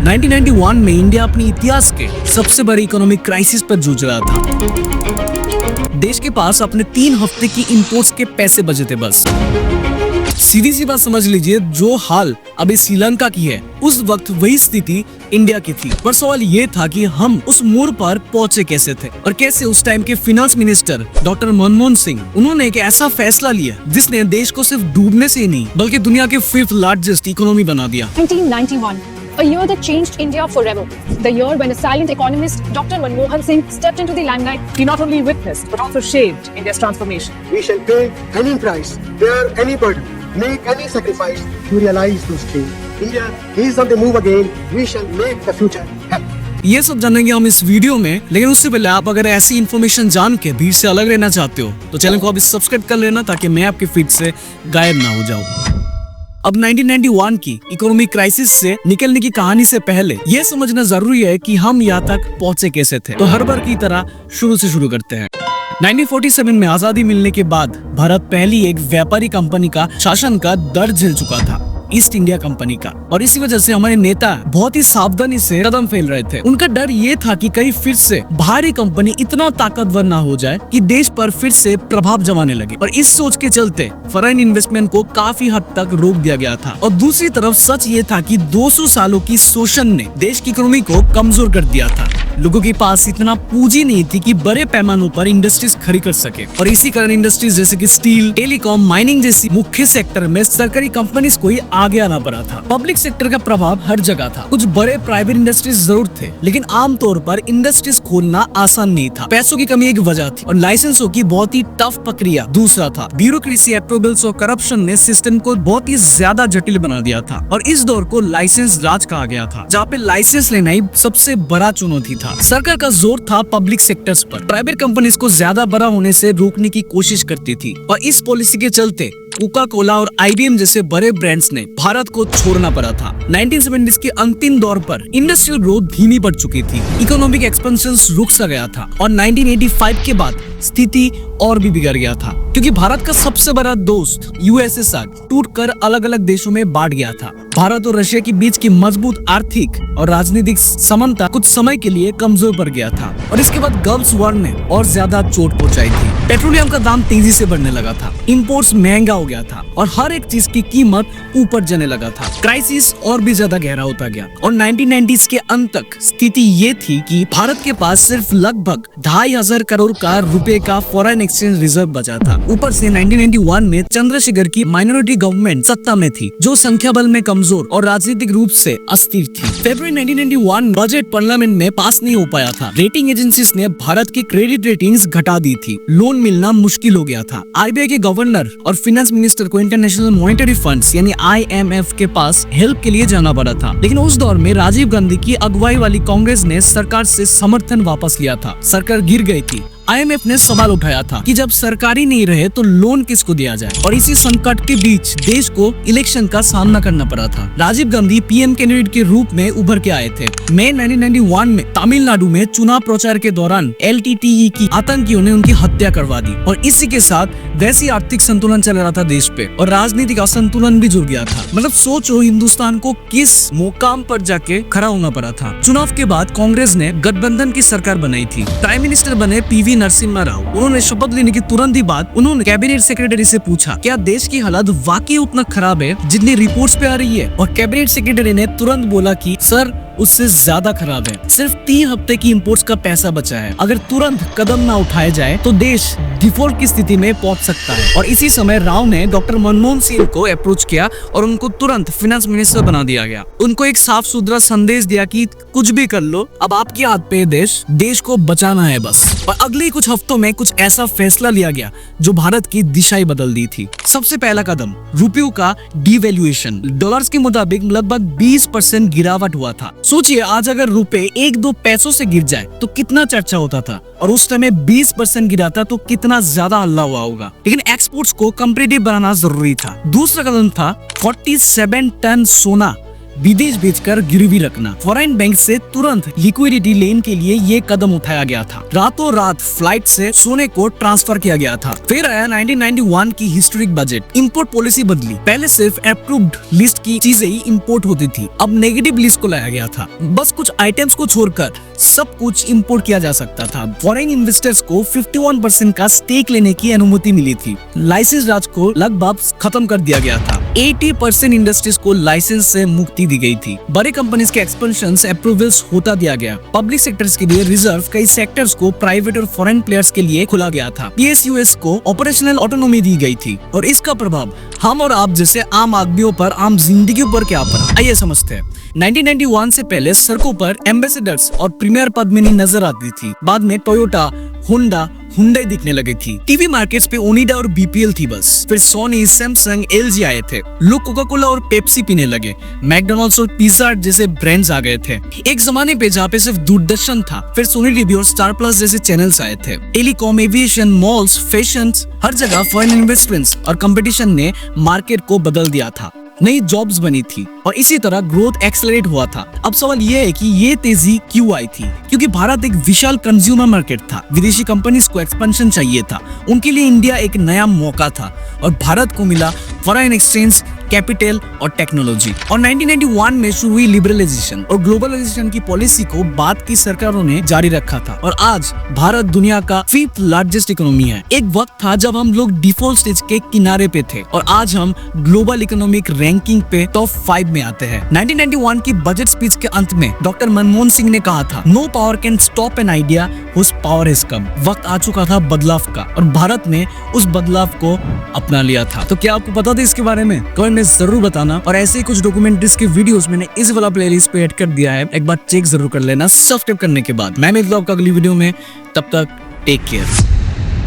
1991 में इंडिया अपने इतिहास के सबसे बड़े इकोनॉमिक क्राइसिस पर जूझ रहा था। देश के पास अपने 3 हफ्ते की इंपोर्ट्स के पैसे बचे थे बस। सीधी सी बात समझ लीजिए, जो हाल अभी श्रीलंका की है उस वक्त वही स्थिति इंडिया की थी। पर सवाल ये था कि हम उस मोड़ पर पहुंचे कैसे थे और कैसे उस टाइम के finance minister doctor Manmohan Singh उन्होंने एक ऐसा फैसला लिया जिसने देश को सिर्फ डूबने से ही नहीं बल्कि दुनिया के 5th लार्जेस्ट इकोनॉमी बना दिया। 1991, a year that changed India forever. The year when a silent economist, Dr. Manmohan Singh, stepped into the limelight. He not only witnessed but also shaped India's transformation. We shall pay any price, bear any burden, make any sacrifice to realize those dreams. India is on the move again. We shall make the future happen. ये सब जानेंगे हम इस video में, लेकिन उससे पहले आप अगर ऐसी इन्फॉर्मेशन जान के भीड़ से अलग रहना चाहते हो तो चैनल को अभी सब्सक्राइब कर लेना ताकि मैं आपके फीड से गायब ना हो जाऊं। अब 1991 की इकोनॉमिक क्राइसिस से निकलने की कहानी से पहले यह समझना जरूरी है कि हम यहाँ तक पहुँचे कैसे थे। तो हर बार की तरह शुरू से शुरू करते हैं। 1947 में आजादी मिलने के बाद भारत पहली एक व्यापारी कंपनी का शासन का दर्द झेल चुका था, ईस्ट इंडिया कंपनी का, और इसी वजह से हमारे नेता बहुत ही सावधानी से कदम फैल रहे थे। उनका डर ये था कि कहीं फिर से बाहरी कंपनी इतना ताकतवर ना हो जाए कि देश पर फिर से प्रभाव जमाने लगे, और इस सोच के चलते फॉरेन इन्वेस्टमेंट को काफी हद तक रोक दिया गया था। और दूसरी तरफ सच ये था कि 200 सालों की शोषण ने देश की इकोनॉमी को कमजोर कर दिया था। लोगों के पास इतना पूंजी नहीं थी कि बड़े पैमानों पर इंडस्ट्रीज खड़ी कर सके, और इसी कारण इंडस्ट्रीज जैसे कि स्टील, टेलीकॉम, माइनिंग जैसी मुख्य सेक्टर में सरकारी कंपनीज को ही आगे आना पड़ा था। पब्लिक सेक्टर का प्रभाव हर जगह था। कुछ बड़े प्राइवेट इंडस्ट्रीज जरूर थे, लेकिन आमतौर पर इंडस्ट्रीज खोलना आसान नहीं था। पैसों की कमी एक वजह थी और लाइसेंसों की बहुत ही टफ प्रक्रिया दूसरा था। ब्यूरोक्रेसी, अप्रूवल्स और करप्शन ने सिस्टम को बहुत ही ज्यादा जटिल बना दिया था, और इस दौर को लाइसेंस राज कहा गया था, जहाँ पे लाइसेंस लेना ही सबसे बड़ा चुनौती था। सरकार का जोर था पब्लिक सेक्टर्स पर, प्राइवेट कंपनीज को ज्यादा बड़ा होने से रोकने की कोशिश करती थी, और इस पॉलिसी के चलते कोका कोला और IBM जैसे बड़े ब्रांड्स ने भारत को छोड़ना पड़ा था। 1970s के अंतिम दौर पर इंडस्ट्रियल ग्रोथ धीमी पड़ चुकी थी, इकोनॉमिक एक्सपेंशन रुक सा गया था, और 1985 के बाद स्थिति और भी बिगड़ गया था, क्योंकि भारत का सबसे बड़ा दोस्त USSR टूटकर अलग अलग देशों में बांट गया था। भारत और रशिया के बीच की मजबूत आर्थिक और राजनीतिक समानता कुछ समय के लिए कमजोर पड़ गया था, और इसके बाद गल्फ वॉर ने और ज्यादा चोट पहुंचाई थी। पेट्रोलियम का दाम तेजी से बढ़ने लगा था, इंपोर्ट्स महंगा हो गया था, और हर एक चीज की कीमत ऊपर जाने लगा था। क्राइसिस और भी ज्यादा गहरा होता गया, और 1990s के अंत तक स्थिति ये थी कि भारत के पास सिर्फ लगभग 2,500 करोड़ का रुपए का फॉरेन एक्सचेंज रिजर्व बचा था। ऊपर से 1991 में चंद्रशेखर की माइनॉरिटी गवर्नमेंट सत्ता में थी, जो संख्या बल में कमजोर और राजनीतिक रूप से अस्थिर थी। फरवरी 1991 बजट पार्लियामेंट में पास नहीं हो पाया था। रेटिंग एजेंसीज ने भारत की क्रेडिट रेटिंग्स घटा दी थी, लोन मिलना मुश्किल हो गया था। RBI के गवर्नर और फाइनेंस मिनिस्टर को इंटरनेशनल मॉनेटरी फंड्स यानी IMF के पास हेल्प के लिए जाना पड़ा था, लेकिन उस दौर में राजीव गांधी की अगुवाई वाली कांग्रेस ने सरकार से समर्थन वापस लिया था। सरकार गिर गई थी। IMF ने सवाल उठाया था कि जब सरकारी नहीं रहे तो लोन किसको दिया जाए, और इसी संकट के बीच देश को इलेक्शन का सामना करना पड़ा था। राजीव गांधी PM कैंडिडेट के रूप में उभर के आए थे। मई 1991 में तमिलनाडु में चुनाव प्रचार के दौरान LTTE की आतंकियों ने उनकी हत्या करवा दी, और इसी के साथ वैसी आर्थिक संतुलन चल रहा था देश पे, और राजनीतिक असंतुलन भी जुड़ गया था। मतलब सोचो हिंदुस्तान को किस मुकाम पर जाके खड़ा होना पड़ा था। चुनाव के बाद कांग्रेस ने गठबंधन की सरकार बनाई थी। प्राइम मिनिस्टर बने PV नरसिम्हा राव। उन्होंने शपथ लेने के तुरंत ही बाद उन्होंने कैबिनेट सेक्रेटरी से पूछा, क्या देश की हालत वाकई उतना खराब है जितनी रिपोर्ट्स पे आ रही है? और कैबिनेट सेक्रेटरी ने तुरंत बोला कि सर, उससे ज्यादा खराब है। सिर्फ 3 हफ्ते की इंपोर्ट्स का पैसा बचा है। अगर तुरंत कदम ना उठाए जाए तो देश डिफॉल्ट की स्थिति में पहुंच सकता है। और इसी समय राव ने डॉक्टर मनमोहन सिंह को अप्रोच किया और उनको तुरंत फाइनेंस मिनिस्टर बना दिया गया। उनको एक साफ सुथरा संदेश दिया कि कुछ भी कर लो, अब आपके हाथ पे देश को बचाना है बस। और अगले कुछ हफ्तों में कुछ ऐसा फैसला लिया गया जो भारत की दिशा ही बदल दी थी। सबसे पहला कदम रुपये का डिवैल्यूएशन। डॉलर्स के मुताबिक लगभग 20% गिरावट हुआ था। सोचिए, आज अगर रुपए 1-2 पैसों से गिर जाए तो कितना चर्चा होता था, और उस समय 20% गिरा था तो कितना ज्यादा हल्ला हुआ होगा। लेकिन एक्सपोर्ट्स को कम्पिटिटिव बनाना जरूरी था। दूसरा कदम था 47 टन सोना विदेश भेजकर गिरवी रखना। फॉरेन बैंक से तुरंत लिक्विडिटी लेने के लिए ये कदम उठाया गया था। रातों रात फ्लाइट से सोने को ट्रांसफर किया गया था। फिर आया 1991 की हिस्टोरिक बजट। इंपोर्ट पॉलिसी बदली। पहले सिर्फ अप्रूव्ड लिस्ट की चीजें ही इंपोर्ट होती थी, अब नेगेटिव लिस्ट को लाया गया था। बस कुछ आइटम्स को छोड़कर सब कुछ इंपोर्ट किया जा सकता था। फॉरेन इन्वेस्टर्स को 51% का स्टेक लेने की अनुमति मिली थी। लाइसेंस राज को लगभग खत्म कर दिया गया था। 80% इंडस्ट्रीज को लाइसेंस से मुक्ति दी गई थी। बड़े कंपनीज के एक्सपेंशन अप्रूवल्स होता दिया गया। पब्लिक सेक्टर्स के लिए रिजर्व कई सेक्टर्स को प्राइवेट और फॉरेन प्लेयर्स के लिए खोला गया था। PSUs को ऑपरेशनल ऑटोनॉमी दी गई थी और इसका प्रभाव हम और आप जैसे आम आदमियों पर, आम जिंदगियों पर क्या पड़ा, आइए समझते हैं। 1991 से पहले सड़कों पर एम्बेसडर्स और प्रीमियर पद्मिनी नजर आती थी। बाद में टोयोटा, होंडा, हुंडई दिखने लगी थी। टीवी मार्केट्स पे ओनिडा और BPL थी बस। फिर सोनी, सैमसंग, LG आए थे। लोग कोका कोला और पेप्सी पीने लगे। मैकडॉनल्ड्स और पिज़्ज़ा हट जैसे ब्रांड्स आ गए थे। एक जमाने पे जहाँ पे सिर्फ दूरदर्शन था, फिर सोनी टीवी और स्टार प्लस जैसे चैनल्स आए थे। टेलीकॉम, एविएशन, मॉल्स, फैशन, हर जगह फॉरेन इन्वेस्टमेंट्स और कंपटीशन ने मार्केट को बदल दिया था। नई जॉब्स बनी थी और इसी तरह ग्रोथ एक्सेलरेट हुआ था। अब सवाल ये है कि ये तेजी क्यों आई थी? क्योंकि भारत एक विशाल कंज्यूमर मार्केट था। विदेशी कंपनीज को एक्सपेंशन चाहिए था। उनके लिए इंडिया एक नया मौका था और भारत को मिला फॉरेन एक्सचेंज, कैपिटल और टेक्नोलॉजी। और 1991 में शुरू हुई लिबरलाइजेशन और ग्लोबलाइजेशन की पॉलिसी को बाद की सरकारों ने जारी रखा था और आज भारत दुनिया का 5th लार्जेस्ट इकोनॉमी है। एक वक्त था जब हम लोग डिफॉल्ट स्टेज के किनारे पे थे और आज हम ग्लोबल इकोनॉमिक रैंकिंग पे टॉप 5 में आते हैं। 1991 की बजट स्पीच के अंत में डॉक्टर मनमोहन सिंह ने कहा था, no power can stop an idea whose power has come. वक्त आ चुका था बदलाव का और भारत ने उस बदलाव को अपना लिया था। तो क्या आपको पता था इसके बारे में? कमेंट में जरूर बताना। और ऐसे ही कुछ डॉक्यूमेंट्रीज के वीडियोस मैंने इस वाला प्लेलिस्ट पे ऐड कर दिया है, एक बार चेक जरूर कर लेना सब्सक्राइब करने के बाद। मैं मिलता हूं आपका अगली वीडियो में, तब तक टेक केयर।